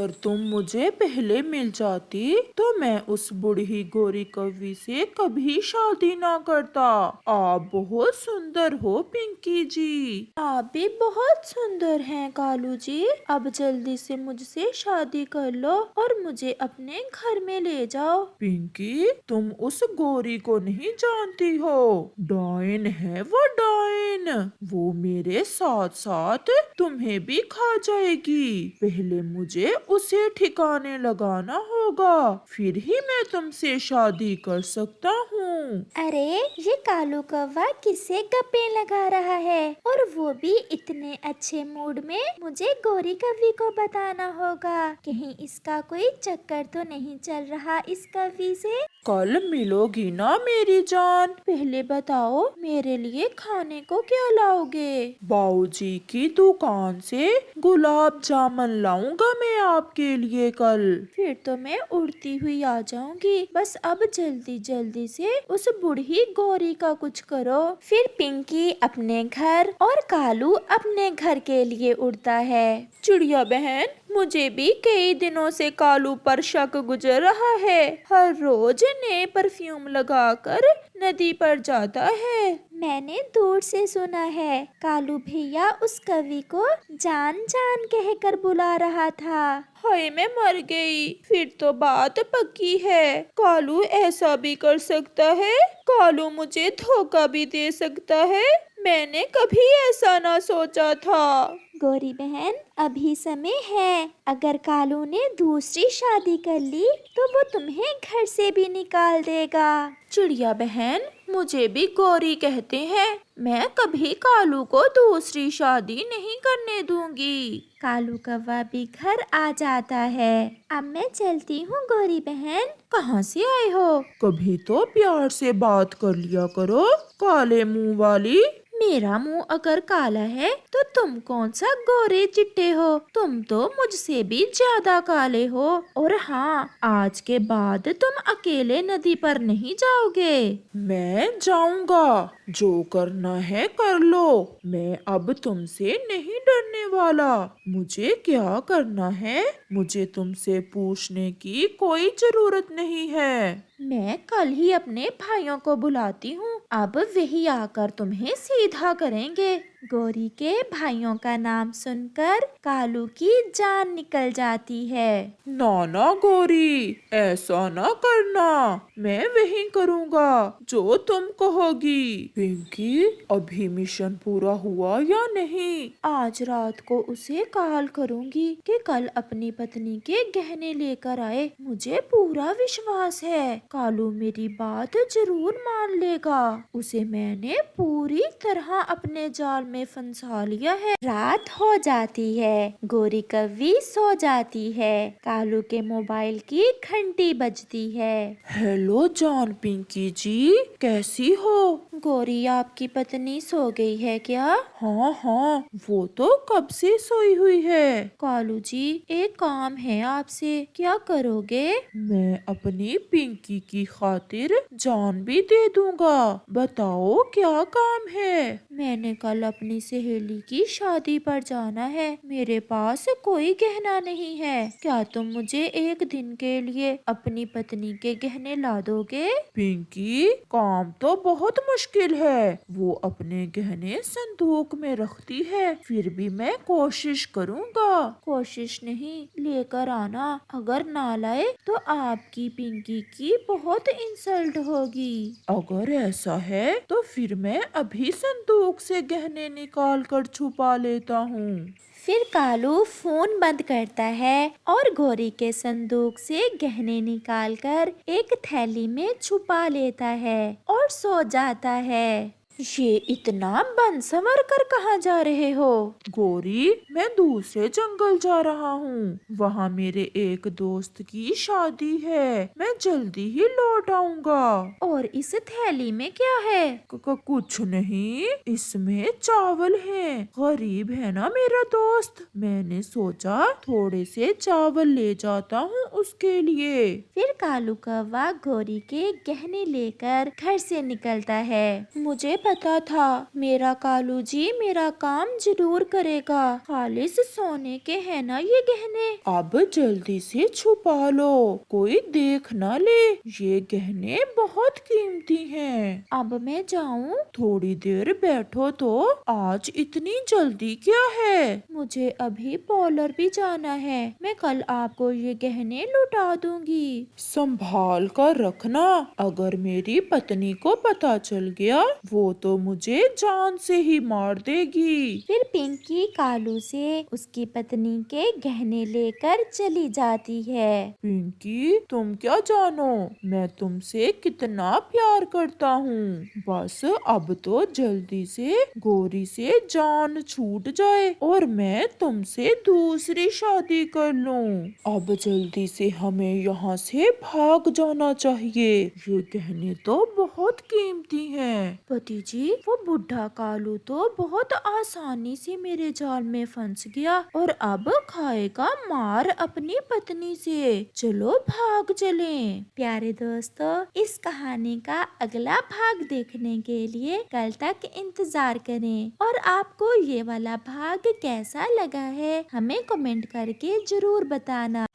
अगर तुम मुझे पहले मिल जाती तो मैं उस बूढ़ी गोरी कौवी से कभी शादी ना करता। आप बहुत सुंदर हो पिंकी जी। आप भी बहुत सुंदर हैं कालू जी। अब जल्दी से मुझसे शादी कर लो और मुझे अपने घर में ले जाओ। पिंकी, तुम उस गोरी को नहीं जानती हो। डायन है वो, डायन। वो मेरे साथ साथ तुम्हें भी खा जाएगी। पहले मुझे उसे ठिकाने लगाना होगा, फिर ही मैं तुमसे शादी कर सकता हूँ। अरे ये कालू कौवा किससे गप्पे लगा रहा है, और वो भी इतने अच्छे मूड में। मुझे गोरी कौवी को बताना होगा, कहीं इसका कोई चक्कर तो नहीं चल रहा इस कौवी से। कल मिलोगी ना मेरी जान? पहले बताओ मेरे लिए खाने को क्या लाओगे? बाऊजी की दुकान से गुलाब जामुन लाऊंगा मैं आपके लिए कल। फिर तो मैं उड़ती हुई आ जाऊंगी। बस अब जल्दी जल्दी से उस बूढ़ी गौरी का कुछ करो। फिर पिंकी अपने घर और कालू अपने घर के लिए उड़ता है। चिड़िया बहन, मुझे भी कई दिनों से कालू पर शक गुजर रहा है। हर रोज नए परफ्यूम लगाकर नदी पर जाता है। मैंने दूर से सुना है कालू भैया उस कवि को जान जान कहकर बुला रहा था। हाय मैं मर गई। फिर तो बात पक्की है, कालू ऐसा भी कर सकता है। कालू मुझे धोखा भी दे सकता है। मैंने कभी ऐसा ना सोचा था। गौरी बहन, अभी समय है। अगर कालू ने दूसरी शादी कर ली तो वो तुम्हें घर से भी निकाल देगा। चिड़िया बहन, मुझे भी गौरी कहते हैं। मैं कभी कालू को दूसरी शादी नहीं करने दूंगी। कालू कौवा भी घर आ जाता है। अब मैं चलती हूँ गौरी बहन। कहाँ से आए हो? कभी तो प्यार से बात कर लिया करो, काले मुंह वाली। मेरा मुंह अगर काला है तो तुम कौन सा गोरे चिट्टे हो? तुम तो मुझसे भी ज्यादा काले हो। और हाँ, आज के बाद तुम अकेले नदी पर नहीं जाओगे। मैं जाऊंगा, जो करना है कर लो। मैं अब तुमसे नहीं डरने वाला। मुझे क्या करना है मुझे तुमसे पूछने की कोई जरूरत नहीं है। मैं कल ही अपने भाइयों को बुलाती हूँ। अब वही आकर तुम्हें सीधा करेंगे। गौरी के भाइयों का नाम सुनकर कालू की जान निकल जाती है। ना गौरी, ऐसा ना करना। मैं वही करूँगा जो तुम कहोगी। पिंकी, अभी मिशन पूरा हुआ या नहीं? आज रात को उसे कॉल करूंगी कि कल अपनी पत्नी के गहने लेकर आए। मुझे पूरा विश्वास है कालू मेरी बात जरूर मान लेगा। उसे मैंने पूरी तरह अपने जाल में फंसा लिया है। रात हो जाती है, गोरी कौवी सो जाती है। कालू के मोबाइल की घंटी बजती है। हेलो जान पिंकी जी, कैसी हो? गोरी, आपकी पत्नी सो गई है क्या? हाँ, वो तो कब से सोई हुई है। कालू जी, एक काम है आपसे, क्या करोगे? मैं अपनी पिंकी की खातिर जान भी दे दूंगा। बताओ क्या काम है? मैंने कल अपनी सहेली की शादी पर जाना है। मेरे पास कोई गहना नहीं है। क्या तुम मुझे एक दिन के लिए अपनी पत्नी के गहने ला दोगे? पिंकी, काम तो बहुत मुश्किल है। वो अपने गहने संदूक में रखती है, फिर भी मैं कोशिश करूँगा। कोशिश नहीं, लेकर आना। अगर ना लाए तो आपकी पिंकी की बहुत इंसल्ट होगी। अगर ऐसा है तो फिर मैं अभी संदूक से गहने निकाल कर छुपा लेता हूँ। फिर कालू फोन बंद करता है और गौरी के संदूक से गहने निकालकर एक थैली में छुपा लेता है और सो जाता है। ये इतना बन संवर कर कहाँ जा रहे हो? गौरी, मैं दूसरे जंगल जा रहा हूँ। वहाँ मेरे एक दोस्त की शादी है। मैं जल्दी ही लौट आऊंगा। और इस थैली में क्या है? कुछ नहीं, इसमें चावल हैं। गरीब है ना मेरा दोस्त, मैंने सोचा थोड़े से चावल ले जाता हूँ उसके लिए। फिर कालू कौवा गौरी के गहने लेकर घर से निकलता है। मुझे पता था मेरा कालू जी मेरा काम जरूर करेगा। खालिस सोने के है ना ये गहने। अब जल्दी से छुपा लो, कोई देख ना ले, ये गहने बहुत कीमती हैं। अब मैं जाऊं? थोड़ी देर बैठो तो, आज इतनी जल्दी क्या है? मुझे अभी पार्लर भी जाना है, मैं कल आपको ये गहने लौटा दूंगी। संभाल कर रखना, अगर मेरी पत्नी को पता चल गया वो तो मुझे जान से ही मार देगी। फिर पिंकी कालू से उसकी पत्नी के गहने लेकर चली जाती है। पिंकी, तुम क्या जानो मैं तुमसे कितना प्यार करता हूँ। बस अब तो जल्दी से गोरी से जान छूट जाए और मैं तुमसे दूसरी शादी कर लूँ। अब जल्दी से हमें यहाँ से भाग जाना चाहिए, ये गहने तो बहुत कीमती हैं। पति जी, वो बुढ़ा कालू तो बहुत आसानी से मेरे जाल में फंस गया और अब खाएगा मार अपनी पत्नी से। चलो भाग चलें। प्यारे दोस्तों, इस कहानी का अगला भाग देखने के लिए कल तक इंतजार करें और आपको ये वाला भाग कैसा लगा है हमें कमेंट करके जरूर बताना।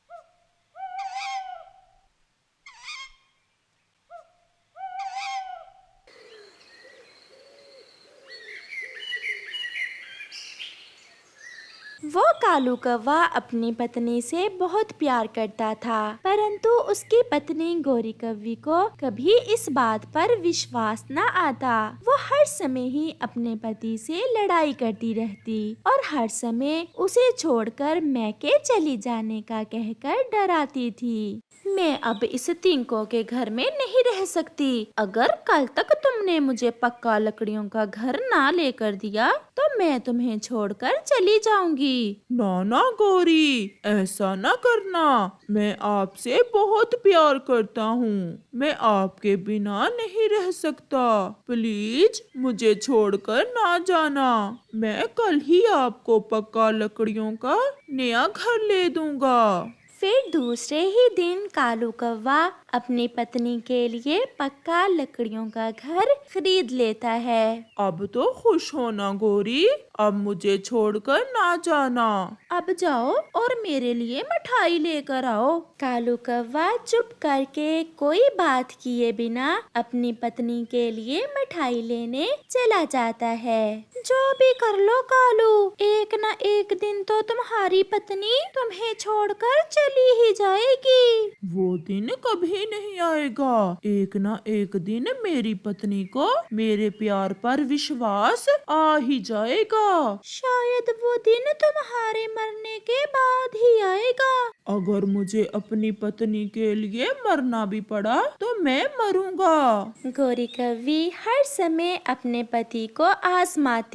वो कालू कौवा अपनी पत्नी से बहुत प्यार करता था, परंतु उसकी पत्नी गोरी कौवी को कभी इस बात पर विश्वास न आता। वो हर समय ही अपने पति से लड़ाई करती रहती और हर समय उसे छोड़कर मैके चली जाने का कहकर डराती थी। मैं अब इस तिनकों के घर में नहीं रह सकती। अगर कल तक तुमने मुझे पक्का लकड़ियों का घर ना लेकर दिया तो मैं तुम्हें छोड़कर चली जाऊंगी। ना ना गौरी, ऐसा ना करना, मैं आपसे बहुत प्यार करता हूँ, मैं आपके बिना नहीं रह सकता। प्लीज मुझे छोड़कर ना जाना, मैं कल ही आपको पक्का लकड़ियों का नया घर ले दूंगा। फिर दूसरे ही दिन कालू कौवा अपनी पत्नी के लिए पक्का लकड़ियों का घर खरीद लेता है। अब तो खुश होना गौरी, अब मुझे छोड़कर ना जाना। अब जाओ और मेरे लिए मिठाई लेकर आओ। कालू कौवा चुप करके कोई बात किए बिना अपनी पत्नी के लिए मिठाई लेने चला जाता है। जो भी कर लो कालू, एक न एक दिन तो तुम्हारी पत्नी तुम्हें छोड़कर चली ही जाएगी। वो दिन कभी नहीं आएगा, एक ना एक दिन मेरी पत्नी को मेरे प्यार पर विश्वास आ ही जाएगा। शायद वो दिन तुम्हारे मरने के बाद ही आएगा। अगर मुझे अपनी पत्नी के लिए मरना भी पड़ा तो मैं मरूंगा। गोरी कौवी हर समय अपने पति को आजमाती।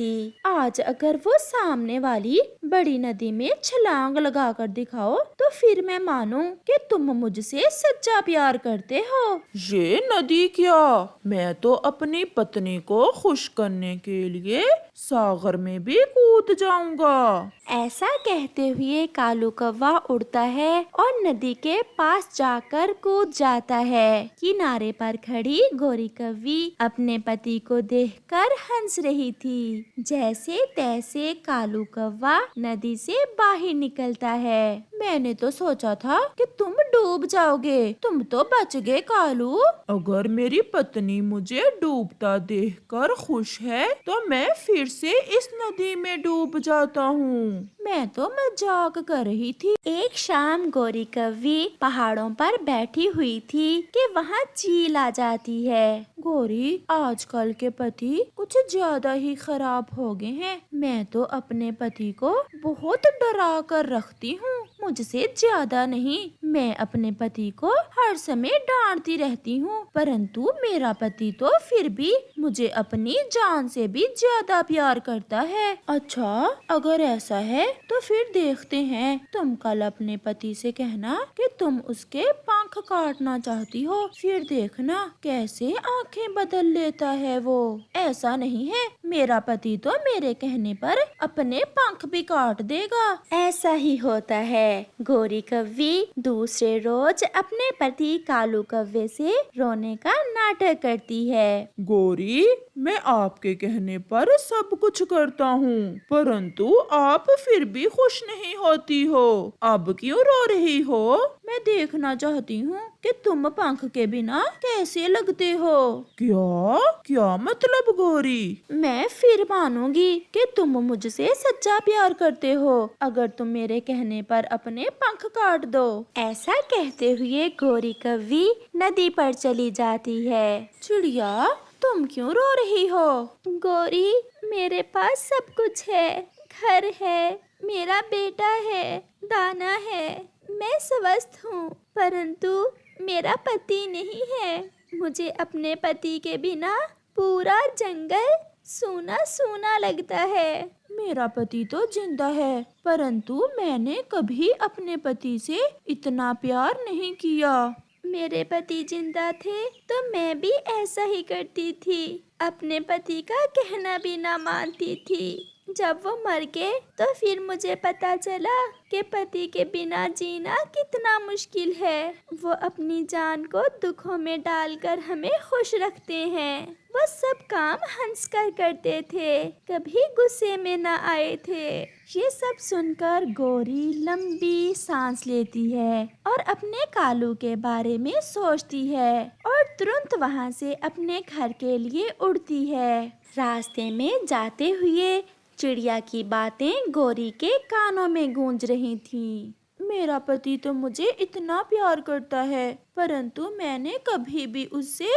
आज अगर वो सामने वाली बड़ी नदी में छलांग लगा कर दिखाओ तो फिर मैं मानूं कि तुम मुझसे सच्चा प्यार करते हो। ये नदी क्या, मैं तो अपनी पत्नी को खुश करने के लिए सागर में भी कूद जाऊंगा। ऐसा कहते हुए कालू कौवा उड़ता है और नदी के पास जाकर कूद जाता है। किनारे पर खड़ी गोरी कौवी अपने पति को देखकर हंस रही थी। जैसे तैसे कालू कौवा नदी से बाहर निकलता है। मैंने तो सोचा था कि तुम डूब जाओगे, तुम तो बच गए कालू। अगर मेरी पत्नी मुझे डूबता देखकर खुश है तो मैं फिर से इस नदी में डूब जाता हूँ। मैं तो मजाक कर रही थी। एक शाम गोरी कौवी पहाड़ों पर बैठी हुई थी कि वहाँ चील आ जाती है। गोरी, आजकल के पति कुछ ज्यादा ही खराब हो गए हैं। मैं तो अपने पति को बहुत डरा कर रखती हूँ, मुझसे ज्यादा नहीं। मैं अपने पति को हर समय डांटती रहती हूँ, परंतु मेरा पति तो फिर भी मुझे अपनी जान से भी ज्यादा प्यार करता है। अच्छा, अगर ऐसा है तो फिर देखते हैं। तुम कल अपने पति से कहना कि तुम उसके पंख काटना चाहती हो, फिर देखना कैसे आंखें बदल लेता है वो। ऐसा नहीं है, मेरा पति तो मेरे कहने पर अपने पंख भी काट देगा। ऐसा ही होता है। गोरी कौवी दूसरे रोज अपने पति कालू कौवे से रोने करने का नाटक करती है। गौरी, मैं आपके कहने पर सब कुछ करता हूँ, परंतु आप फिर भी खुश नहीं होती हो। अब क्यों रो रही हो? मैं देखना चाहती हूँ कि तुम पंख के बिना कैसे लगते हो। क्या क्या मतलब गौरी? मैं फिर मानूंगी कि तुम मुझसे सच्चा प्यार करते हो अगर तुम मेरे कहने पर अपने पंख काट दो। ऐसा कहते हुए गौरी कव्वी नदी पर चली जाती है। चिड़िया, तुम क्यों रो रही हो? गौरी, मेरे पास सब कुछ है, घर है, मेरा बेटा है, दाना है, मैं स्वस्थ हूँ, परंतु मेरा पति नहीं है। मुझे अपने पति के बिना पूरा जंगल सूना सूना लगता है। मेरा पति तो जिंदा है, परंतु मैंने कभी अपने पति से इतना प्यार नहीं किया। मेरे पति जिंदा थे तो मैं भी ऐसा ही करती थी, अपने पति का कहना भी ना मानती थी। जब वो मर गए तो फिर मुझे पता चला कि पति के बिना जीना कितना मुश्किल है। वो अपनी जान को दुखों में डालकर हमें खुश रखते हैं। वो सब काम हंसकर करते थे, कभी गुस्से में न आए थे। ये सब सुनकर गौरी लंबी सांस लेती है और अपने कालू के बारे में सोचती है और तुरंत वहाँ से अपने घर के लिए उड़ती है। रास्ते में जाते हुए चिड़िया की बातें गौरी के कानों में गूंज रही थीं। मेरा पति तो मुझे इतना प्यार करता है, परंतु मैंने कभी भी उससे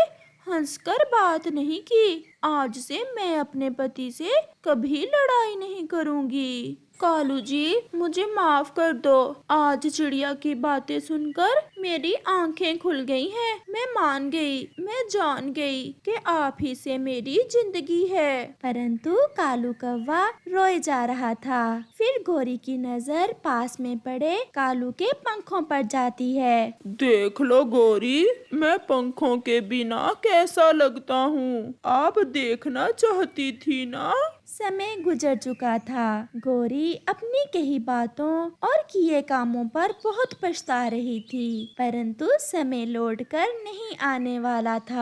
हंसकर बात नहीं की। आज से मैं अपने पति से कभी लड़ाई नहीं करूंगी। कालू जी, मुझे माफ कर दो। आज चिड़िया की बातें सुनकर मेरी आंखें खुल गई हैं। मैं मान गई, मैं जान गई कि आप ही से मेरी जिंदगी है। परंतु कालू कौवा रोए जा रहा था। फिर गौरी की नजर पास में पड़े कालू के पंखों पर जाती है। देख लो गौरी, मैं पंखों के बिना कैसा लगता हूँ। आप देखना चाहती थी ना? समय गुजर चुका था। गौरी अपनी कही बातों और किए कामों पर बहुत पछता रही थी, परंतु समय लौटकर नहीं आने वाला था।